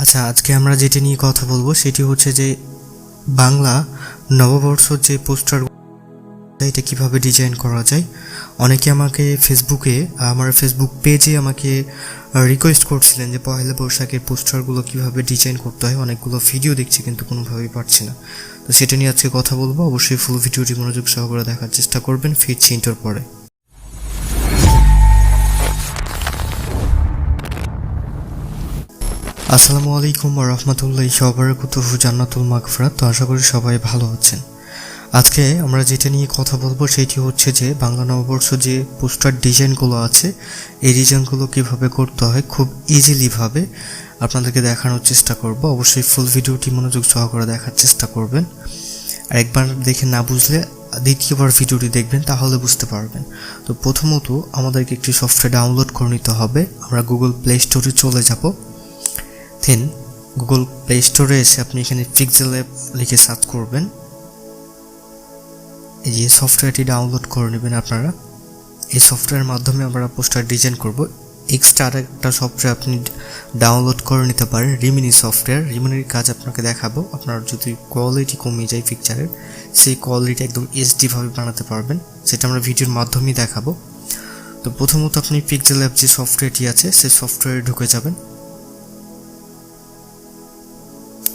আচ্ছা, আজকে আমরা যেটা নিয়ে কথা বলবো সেটি হচ্ছে যে বাংলা নববর্ষর যে পোস্টার এটা কিভাবে ডিজাইন করা যায়। অনেকে আমাকে ফেসবুকে, আমার ফেসবুক পেজে আমাকে রিকোয়েস্ট করছিলেন যে পহেলা বৈশাখের পোস্টারগুলো কিভাবে ডিজাইন করতে হয়। অনেকগুলো ভিডিও দেখছি কিন্তু কোনোভাবেই পারছি না, তো সেটা নিয়ে আজকে কথা বলবো। অবশ্যই ফুল ভিডিওটি মনোযোগ সহকারে দেখার চেষ্টা করবেন। ফিরছি ইন্টার পরে। আসসালামু আলাইকুম ওয়া রাহমাতুল্লাহি ওয়া বারাকাতুহু। জান্নাতুল মাগফিরাত। তো আশা করি সবাই ভালো আছেন। আজকে আমরা যেটা নিয়ে কথা বলবো সেটি হচ্ছে যে বাংলা নববর্ষ যে পোস্টার ডিজাইনগুলো আছে এই ডিজাইনগুলো কীভাবে করতে হয় খুব ইজিলিভাবে আপনাদেরকে দেখানোর চেষ্টা করব। অবশ্যই ফুল ভিডিওটি মনোযোগ সহকারে দেখার চেষ্টা করবেন। আর একবার দেখে না বুঝলে দ্বিতীয়বার ভিডিওটি দেখবেন, তাহলে বুঝতে পারবেন। তো প্রথমত আমাদেরকে একটি সফটওয়্যার ডাউনলোড করে নিতে হবে। আমরা গুগল প্লে স্টোরে চলে যাব। দেন গুগল প্লে স্টোরে এসে আপনি এখানে পিক্সেলল্যাব লিখে সার্চ করবেন। এই যে সফটওয়্যারটি ডাউনলোড করে নেবেন আপনারা। এই সফটওয়্যারের মাধ্যমে আমরা পোস্টার ডিজাইন করব। এক্সট্রা আরেকটা সফটওয়্যার আপনি ডাউনলোড করে নিতে পারেন, রিমিনি সফটওয়্যার। রিমিনির কাজ আপনাকে দেখাবো। আপনার যদি কোয়ালিটি কমে যায় পিকচারের, সেই কোয়ালিটি একদম এইচডি ভাবে বানাতে পারবেন, সেটা আমরা ভিডিওর মাধ্যমেই দেখাবো। তো প্রথমত আপনি পিক্সেলল্যাব যে সফটওয়্যারটি আছে সেই সফটওয়্যারে ঢুকে যাবেন।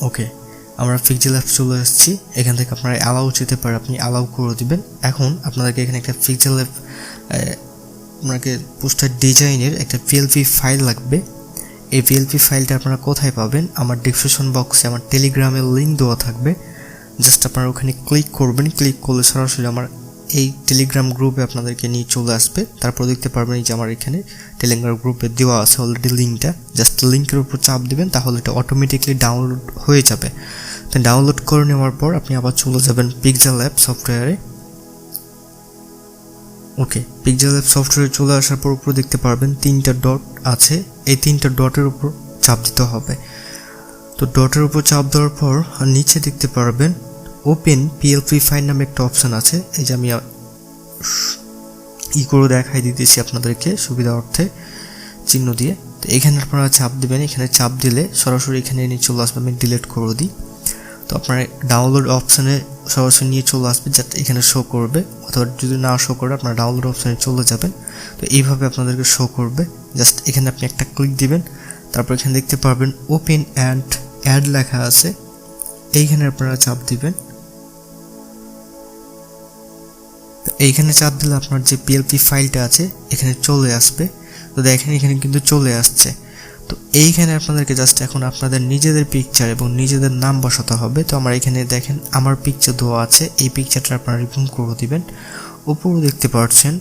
ওকে, আমরা পিক্সেলল্যাব চলে আসছি। এখান থেকে আপনারা অ্যালাউ যেতে পারে, আপনি অ্যালাউ করে দিবেন। এখন আপনাদেরকে এখানে একটা পিক্সেলল্যাব আপনাকে পোস্টার ডিজাইনের একটা পিএলপি ফাইল লাগবে। এই পিএলপি ফাইলটা আপনারা কোথায় পাবেন? আমার ডিসক্রিপশন বক্সে আমার টেলিগ্রামের লিঙ্ক দেওয়া থাকবে। জাস্ট আপনারা ওখানে ক্লিক করবেন। ক্লিক করলে সরাসরি আমার এই টেলিগ্রাম গ্রুপে আপনাদেরকে নিয়ে চলে আসবে। তারপর দেখতে পারবেন যে আমার এখানে টেলিগ্রাম গ্রুপে দেওয়া আছে অলরেডি লিঙ্কটা। জাস্ট লিঙ্কের উপর চাপ দিবেন, তাহলে এটা অটোমেটিকলি ডাউনলোড হয়ে যাবে। তো ডাউনলোড করে নেওয়ার পর আপনি আবার চলে যাবেন পিক্সেলল্যাব সফটওয়্যারে। ওকে, পিক্সেলল্যাব সফটওয়্যারে চলে আসার পর উপরে দেখতে পারবেন 3টা ডট আছে। এই 3টা ডটের উপর চাপ দিতে হবে। তো ডটের উপর চাপ দেওয়ার পর নিচে দেখতে পারবেন ওপেন পিএলপি ফাইল নামে একটা অপশন আছে। এই যে আমি করে দেখাই দিতেছি আপনাদেরকে সুবিধা অর্থে চিহ্ন দিয়ে। তো এখানে আপনারা চাপ দিবেন। এখানে চাপ দিলে সরাসরি এখানে নিয়ে চলে আসবে। আমি ডিলিট করে দিই। তো আপনার ডাউনলোড অপশানে সরাসরি নিয়ে চলে আসবে, যাতে এখানে শো করবে। অথবা যদি না শো করে আপনারা ডাউনলোড অপশানে চলে যাবেন। তো এইভাবে আপনাদেরকে শো করবে। জাস্ট এখানে আপনি একটা ক্লিক দিবেন। তারপর এখানে দেখতে পারবেন ওপেন অ্যান্ড অ্যাড লেখা আছে, এইখানে আপনারা চাপ দিবেন। এইখানে চাপ দিলে আপনার যে পিএলপি ফাইলটা আছে এখানে চলে আসবে। তো দেখেন এখানে কিন্তু চলে আসছে। তো এইখানে আপনাদেরকে জাস্ট এখন আপনাদের নিজেদের পিকচার এবং নিজেদের নাম বসাতে হবে। তো আমার এখানে দেখেন আমার পিকচার দেওয়া আছে, এই পিকচারটা আপনারা রিমুভ করে দিবেন। উপরে দেখতে পাচ্ছেন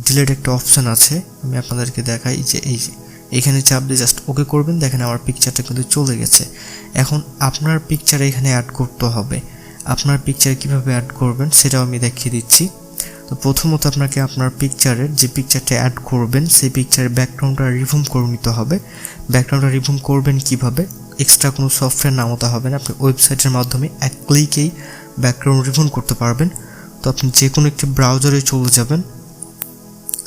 ডিলিট একটা অপশন আছে, আমি আপনাদেরকে দেখাই। যে এই যে এখানে চাপ দিয়ে জাস্ট ওকে করবেন। দেখেন আমার পিকচারটা কিন্তু চলে গেছে। এখন আপনার পিকচার এখানে অ্যাড করতে হবে। আপনার পিকচার কিভাবে অ্যাড করবেন সেটাও আমি দেখিয়ে দিচ্ছি। তো প্রথমত আপনাকে আপনার পিকচারের যে পিকচারটা অ্যাড করবেন সেই পিকচারের ব্যাকগ্রাউন্ডটা রিমুভ করে নিতে হবে। ব্যাকগ্রাউন্ডটা রিমুভ করবেন কিভাবে? এক্সট্রা কোনো সফটওয়্যার নামাতে হবে না, আপনি ওয়েবসাইটের মাধ্যমে এক ক্লিকেই ব্যাকগ্রাউন্ড রিমুভ করতে পারবেন। তো আপনি যে কোনো একটি ব্রাউজারে চলে যাবেন।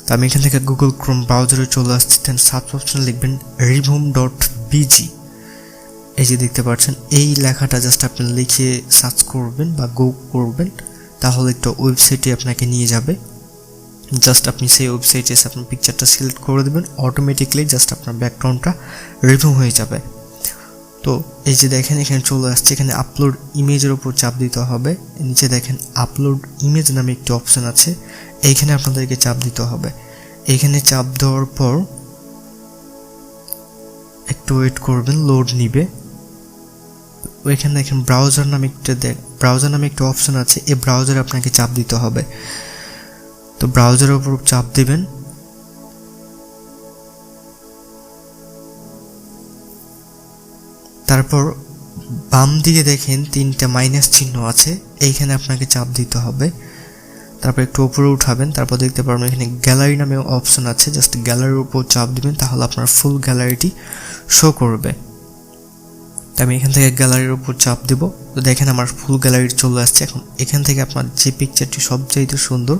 তো আমি এখান থেকে গুগল ক্রোম ব্রাউজারে চলে আসছি। দেন সার্চ অপশনে লিখবেন remove.bg। এই যে দেখতে পাচ্ছেন এই লেখাটা জাস্ট আপনি লিখে সার্চ করবেন বা গো করবেন, তাহলে একটা ওয়েবসাইটে আপনাকে নিয়ে যাবে। জাস্ট আপনি সেই ওয়েবসাইটে এসে আপনার পিকচারটা সিলেক্ট করে দেবেন, অটোমেটিকলি জাস্ট আপনার ব্যাকগ্রাউন্ডটা রিমুভ হয়ে যাবে। তো এই যে দেখেন এখানে চলে আসছে। এখানে আপলোড ইমেজের উপর চাপ দিতে হবে। নিচে দেখেন আপলোড ইমেজ নামে একটি অপশন আছে, এইখানে আপনাদেরকে চাপ দিতে হবে। এইখানে চাপ দেওয়ার পর একটু ওয়েট করবেন, লোড নিবে। ওইখানে দেখেন ব্রাউজার নামে একটা অপশন আছে, এই ব্রাউজারে আপনাকে চাপ দিতে হবে। তো ব্রাউজারের উপর চাপ দিবেন। তারপর বাম দিকে দেখেন 3টা মাইনাস চিহ্ন আছে, এইখানে আপনাকে চাপ দিতে হবে। তারপর একটু উপরে উঠাবেন। তারপর দেখতে পারবেন এখানে গ্যালারি নামে অপশন আছে, জাস্ট গ্যালারির উপর চাপ দিবেন, তাহলে আপনার ফুল গ্যালারিটি শো করবে। তো আমি এখান থেকে গ্যালারির উপর চাপ দেব। তো দেখেন আমার ফুল গ্যালারি চলে আসছে। এখন এখান থেকে আপনার যে পিকচারটি সবচাইতে সুন্দর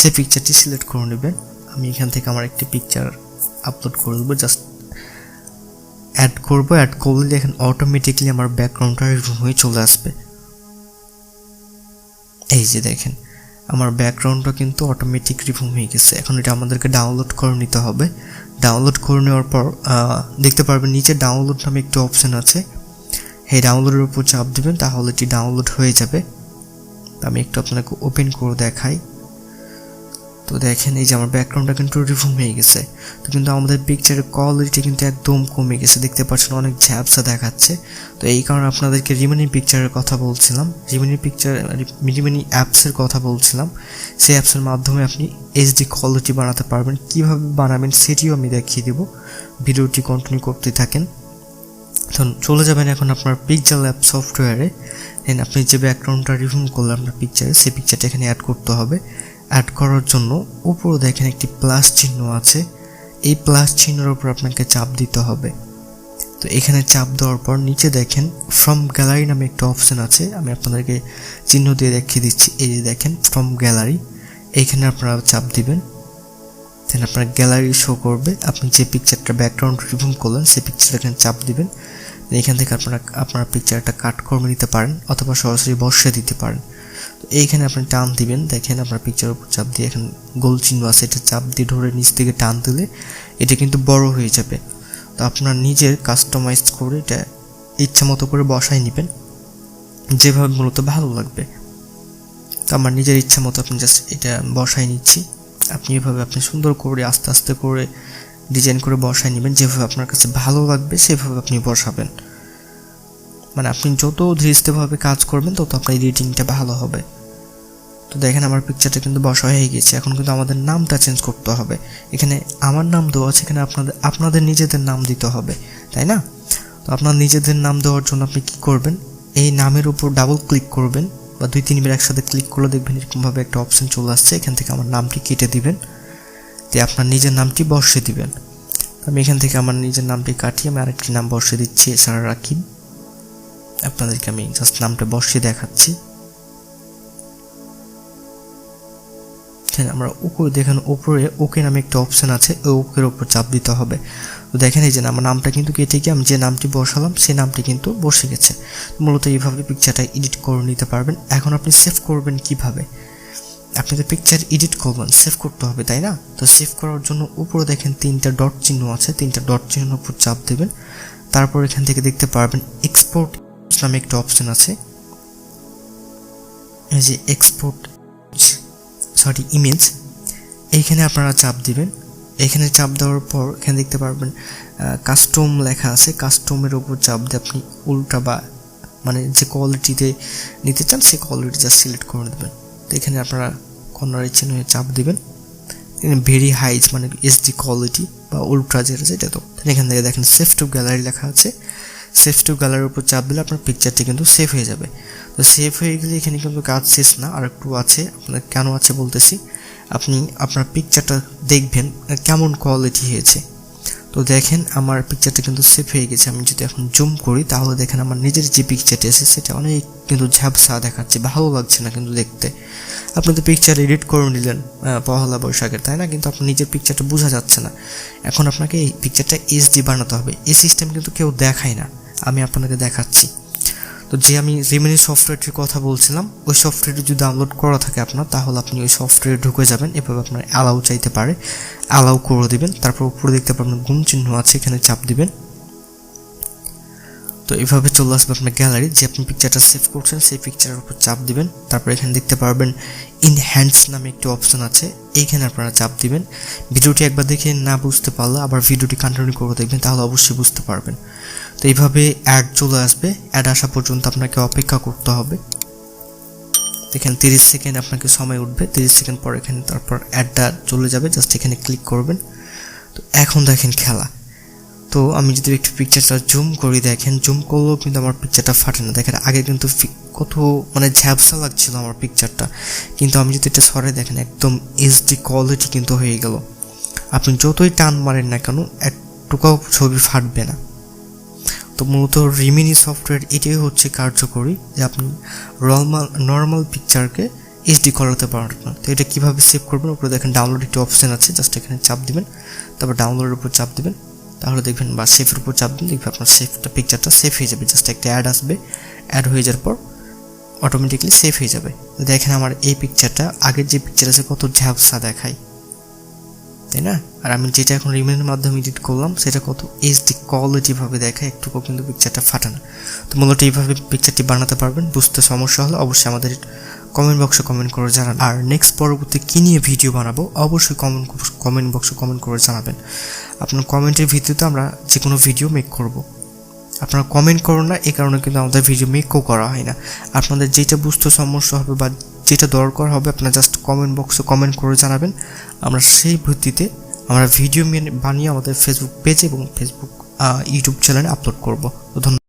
সেই পিকচারটি সিলেক্ট করে নেবেন। আমি এখান থেকে আমার একটি পিকচার আপলোড করে দেবো। জাস্ট অ্যাড করব, অ্যাড করলে দেখেন অটোমেটিক্যালি আমার ব্যাকগ্রাউন্ডটা রিমুভ হয়ে চলে আসবে। এই যে দেখেন আমার ব্যাকগ্রাউন্ডটা কিন্তু অটোমেটিক রিমুভ হয়ে গেছে। এখন এটা আমাদেরকে ডাউনলোড করে নিতে হবে। ডাউনলোড করে নেওয়ার পর দেখতে পারবেন নিচে ডাউনলোড নামে একটি অপশন আছে, এই ডাউনলোডের উপর চাপ দিবেন, তাহলে এটি ডাউনলোড হয়ে যাবে। আমি একটু আপনাকে ওপেন করে দেখাই। তো দেখেন এই যে আমার ব্যাকগ্রাউন্ডটা কিন্তু রিমুভ হয়ে গেছে। তো কিন্তু আমাদের পিকচারের কোয়ালিটি কিন্তু একদম কমে গেছে, দেখতে পাচ্ছেন অনেক ঝাপসা দেখাচ্ছে। তো এই কারণে আপনাদেরকে রিমিনি পিকচারের কথা বলছিলাম, রিমিনি অ্যাপসের কথা বলছিলাম। সেই অ্যাপসের মাধ্যমে আপনি এইচডি কোয়ালিটি বানাতে পারবেন। কিভাবে বানাবেন সেটিও আমি দেখিয়ে দেব, ভিডিওটি কন্টিনিউ করতে থাকেন। তো চলে যাবেন এখন আপনার পিক্সেলল্যাব সফটওয়্যারে। দেন আপনি যে ব্যাকগ্রাউন্ডটা রিমুভ করলেন আপনার পিকচারে, সেই পিকচারটা এখানে অ্যাড করতে হবে। অ্যাড করার জন্য উপরে দেখেন একটি প্লাস চিহ্ন আছে, এই প্লাস চিহ্নের উপর আপনাকে চাপ দিতে হবে। তো এখানে চাপ দেওয়ার পর নিচে দেখেন ফ্রম গ্যালারি নামে একটা অপশন আছে, আমি আপনাদেরকে চিহ্ন দিয়ে দেখিয়ে দিচ্ছি। এই যে দেখেন ফ্রম গ্যালারি, এইখানে আপনারা চাপ দিবেন। দেন আপনার গ্যালারি শো করবে, আপনি যে পিকচারটা ব্যাকগ্রাউন্ড রিমুভ করলেন সেই পিকচারটা এখানে চাপ দিবেন। এইখান থেকে আপনার পিকচারটা কাট করে নিতে পারেন অথবা সরাসরি বসিয়ে দিতে পারেন। তো এইখানে আপনি টান দিবেন, দেখেন আপনার পিকচারের উপর চাপ দিয়ে এখানে গোল চিহ্ন আছে, এটা চাপ দিয়ে ধরে নিচ থেকে টান দিলে এটা কিন্তু বড় হয়ে যাবে। তো আপনার নিজের কাস্টমাইজ করে এটা ইচ্ছা মতো করে বসাই নেবেন, যেভাবে মূলত ভালো লাগবে। তো আমার নিজের ইচ্ছা মতো আপনি জাস্ট এটা বসাই নিচ্ছি। আপনি এভাবে আপনি সুন্দর করে আস্তে আস্তে করে ডিজাইন করে বসাই নেবেন, যেভাবে আপনার কাছে ভালো লাগবে সেভাবে আপনি বসাবেন। মানে আপনি যত ধীরস্থিরভাবে কাজ করবেন তত আপনার এডিটিংটা ভালো হবে। তো দেখেন আমার পিকচারটা কিন্তু বসা হয়ে গেছে। এখন কিন্তু আমাদের নামটা চেঞ্জ করতে হবে। এখানে আমার নাম দেওয়া আছে, এখানে আপনাদের নিজেদের নাম দিতে হবে, তাই না? তো আপনার নিজেদের নাম দেওয়ার জন্য আপনি কি করবেন, এই নামের উপর ডাবল ক্লিক করবেন বা 2-3 বার একসাথে ক্লিক করলে দেখবেন এরকমভাবে একটা অপশন চলে আসছে। এখান থেকে আমার নামটি কেটে দিবেন, দিয়ে আপনার নিজের নামটি বসিয়ে দিবেন। আমি এখান থেকে আমার নিজের নামটি কাটিয়ে আমি আরেকটি নাম বসিয়ে দিচ্ছি, এছাড়া রাকিব। আপনাদেরকে আমি জাস্ট নামটা বসিয়ে দেখাচ্ছি। আমরা উপরে দেখেন উপরে ওকে নামে একটা অপশন আছে, ওই ওকের উপর চাপ দিতে হবে। তো দেখেন এই যে আমার নামটা কিন্তু কেটে গিয়ে আমি যে নামটি বসালাম সেই নামটি কিন্তু বসে গেছে। মূলত এইভাবে পিকচারটা এডিট করে নিতে পারবেন। এখন আপনি সেভ করবেন কিভাবে? আপনি তো পিকচার এডিট করবেন, সেভ করতে হবে, তাই না? তো সেভ করার জন্য উপরে দেখেন 3টা ডট চিহ্ন আছে, 3টা ডট চিহ্নের উপর চাপ দেবেন। তারপর এখান থেকে দেখতে পারবেন এক্সপোর্ট নামে একটা অপশন আছে, এই যে এক্সপোর্ট ইমেজ, এইখানে আপনারা চাপ দিবেন। এখানে চাপ দেওয়ার পর এখানে দেখতে পারবেন কাস্টম লেখা আছে, কাস্টমের উপর চাপ দিয়ে আপনি উল্টা বা মানে যে কোয়ালিটিতে নিতে চান সেই কোয়ালিটি জাস্ট সিলেক্ট করে দেবেন। তো এখানে আপনারা কর্নারের চিহ্নে চাপ দিবেন, ভেরি হাই মানে এইচডি কোয়ালিটি বা উল্ট্রা যেটা সেটা। তো এখান থেকে দেখেন সেভ টু গ্যালারি লেখা আছে, সেভ টু গ্যালারির উপর চাপ দিলে আপনার পিকচারটি কিন্তু সেভ হয়ে যাবে। তো সেভ হয়ে গেলে এখানে কিন্তু কাজ শেষ না, আর একটু আছে। আপনার কেন আছে বলতেছি, আপনি আপনার পিকচারটা দেখবেন কেমন কোয়ালিটি হয়েছে। তো দেখেন আমার পিকচারটা কিন্তু সেভ হয়ে গেছে। আমি যদি এখন জুম করি তাহলে দেখেন আমার নিজের যে পিকচারটা এসেছে সেটা অনেক কিন্তু ঝাপসা দেখাচ্ছে, ভালো লাগছে না কিন্তু দেখতে। আপনি তো পিকচার এডিট করে নিলেন পহেলা বৈশাখের, তাই না? কিন্তু আপনার নিজের পিকচারটা বোঝা যাচ্ছে না। এখন আপনাকে এই পিকচারটা এইচডি বানাতে হবে। এই সিস্টেম কিন্তু কেউ দেখায় না, আমি আপনাকে দেখাচ্ছি। তো যে আমি রিমিনি সফটওয়্যারটির কথা বলছিলাম, ওই সফটওয়্যারটি যদি ডাউনলোড করা থাকে আপনার, তাহলে আপনি ওই সফটওয়্যারে ঢুকে যাবেন। এভাবে আপনার অ্যালাউ চাইতে পারে, অ্যালাউ করে দিবেন। তারপর উপরে দেখতে পাবেন গুণ চিহ্ন আছে, এখানে চাপ দিবেন। তো এইভাবে চলে আসবে আপনার গ্যালারি, যে আপনি পিকচারটা সেভ করছেন সেই পিকচারের উপর চাপ দিবেন। তারপর এখানে দেখতে পারবেন ইনহ্যান্স নামে একটি অপশন আছে, এইখানে আপনারা চাপ দিবেন। ভিডিওটি একবার দেখে না বুঝতে পারলে আবার ভিডিওটি কন্টিনিউ করে দেখবেন, তাহলে অবশ্যই বুঝতে পারবেন। তো এইভাবে অ্যাড চলে আসবে, অ্যাড আসা পর্যন্ত আপনাকে অপেক্ষা করতে হবে। এখানে 30 সেকেন্ড আপনাকে সময় উঠবে, 30 সেকেন্ড পর এখানে তারপর অ্যাডটা চলে যাবে, জাস্ট এখানে ক্লিক করবেন। তো এখন দেখেন খেলা। তো আমি যদি একটু পিকচারটা জুম করি, দেখেন জুম করলেও কিন্তু আমার পিকচারটা ফাটে না। দেখেন আগে কিন্তু কত মানে ঝাপসা লাগছিল আমার পিকচারটা, কিন্তু আমি যদি এটা সরে দেখেন একদম এইচডি কোয়ালিটি কিন্তু হয়ে গেল। আপনি যতই টান মারেন না কেন একটুকাও ছবি ফাটবে না। তো মূলত রিমিনি সফটওয়্যার এটাই হচ্ছে কার্যকরী, যে আপনি নর্মাল পিকচারকে এইচডি করাতে পারবেন। তো এটা কীভাবে সেভ করবেন, উপরে দেখেন ডাউনলোড একটি অপশান আছে, জাস্ট এখানে চাপ দিবেন, তারপর ডাউনলোডের উপর চাপ দিবেন, তাহলে দেখবেন বা সেভের উপর চাপ দিন, দেখবেন আপনার সেভটা পিকচারটা সেভ হয়ে যাবে। জাস্ট একটা অ্যাড আসবে, অ্যাড হয়ে যাওয়ার পর অটোমেটিকলি সেভ হয়ে যাবে। দেখেন আমার এই পিকচারটা আগের যে পিকচার আছে কত ঝাপসা দেখায়, তাই না? আর আমি যেটা এখন রিমেনের মাধ্যমে এডিট করলাম সেটা কত এইচডি কোয়ালিটিভাবে দেখায়, একটুকু কিন্তু পিকচারটা ফাটে না। তো মূলত এইভাবে পিকচারটি বানাতে পারবেন। বুঝতে সমস্যা হলে অবশ্যই আমাদের কমেন্ট বক্সে কমেন্ট করে জানান। আর নেক্সট পরবর্তী কী নিয়ে ভিডিও বানাবো অবশ্যই কমেন্ট বক্সে কমেন্ট করে জানাবেন। আপনার কমেন্টের ভিত্তিতে আমরা যে কোনো ভিডিও মেক করব। আপনারা কমেন্ট করুন না, এই কারণে কিন্তু আমাদের ভিডিও মেকও করা হয় না। আপনাদের যেটা বুঝতে সমস্যা হবে বা যেটা দরকার হবে আপনারা জাস্ট কমেন্ট বক্সে কমেন্ট করে জানাবেন। আমরা সেই ভিত্তিতে আমরা ভিডিও বানিয়ে আমাদের ফেসবুক পেজ এবং ইউটিউব চ্যানেলে আপলোড করব। ধন্যবাদ।